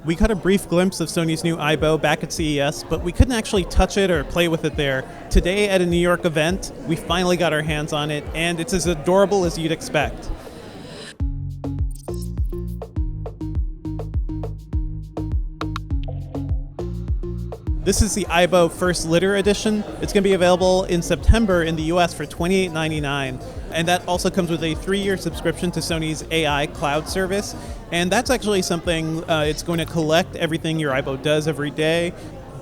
We caught a brief glimpse of Sony's new Aibo back at CES, but we couldn't actually touch it or play with it there. Today at a New York event, we finally got our hands on it, and it's as adorable as you'd expect. This is the Aibo First Litter Edition. It's going to be available in September in the US for $28.99. And that also comes with a 3-year subscription to Sony's AI cloud service. And that's actually something, it's going to collect everything your Aibo does every day,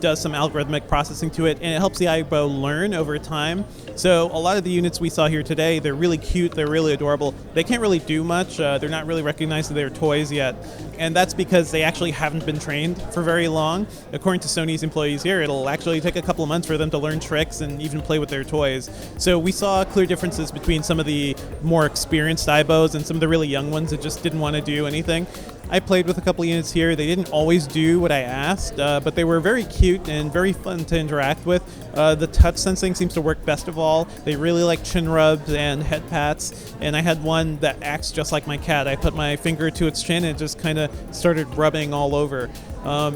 does some algorithmic processing to it, and it helps the Aibo learn over time. So a lot of the units we saw here today, they're really cute, they're really adorable. They can't really do much, they're not really recognized as their toys yet. And that's because they actually haven't been trained for very long. According to Sony's employees here, it'll actually take a couple of months for them to learn tricks and even play with their toys. So we saw clear differences between some of the more experienced Aibos and some of the really young ones that just didn't want to do anything. I played with a couple of units here. They didn't always do what I asked, but they were very cute and very fun to interact with. The touch sensing seems to work best of all. They really like chin rubs and head pats, and I had one that acts just like my cat. I put my finger to its chin and it just kind of started rubbing all over.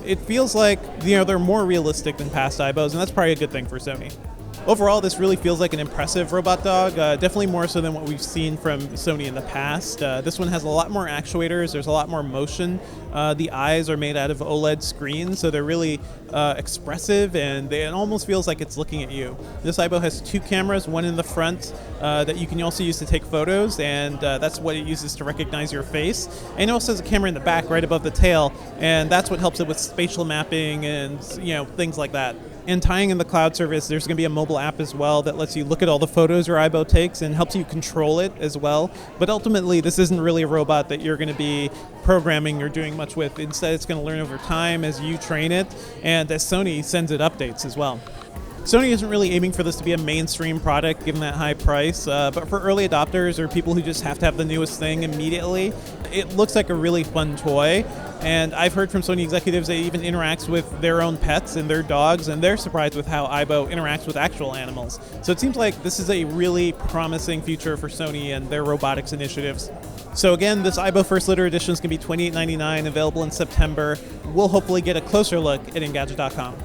It feels like they're more realistic than past Aibos, and that's probably a good thing for Sony. Overall, this really feels like an impressive robot dog, definitely more so than what we've seen from Sony in the past. This one has a lot more actuators, there's a lot more motion. The eyes are made out of OLED screens, so they're really expressive, and it almost feels like it's looking at you. This Aibo has 2 cameras, one in the front that you can also use to take photos, and that's what it uses to recognize your face. And it also has a camera in the back right above the tail, and that's what helps it with spatial mapping and things like that. And tying in the cloud service, there's going to be a mobile app as well that lets you look at all the photos your Aibo takes and helps you control it as well. But ultimately, this isn't really a robot that you're going to be programming or doing much with. Instead, it's going to learn over time as you train it and as Sony sends it updates as well. Sony isn't really aiming for this to be a mainstream product given that high price, but for early adopters or people who just have to have the newest thing immediately, it looks like a really fun toy. And I've heard from Sony executives that it even interacts with their own pets and their dogs, and they're surprised with how Aibo interacts with actual animals. So it seems like this is a really promising future for Sony and their robotics initiatives. So again, this Aibo First Litter Edition is going to be $28.99, available in September. We'll hopefully get a closer look at Engadget.com.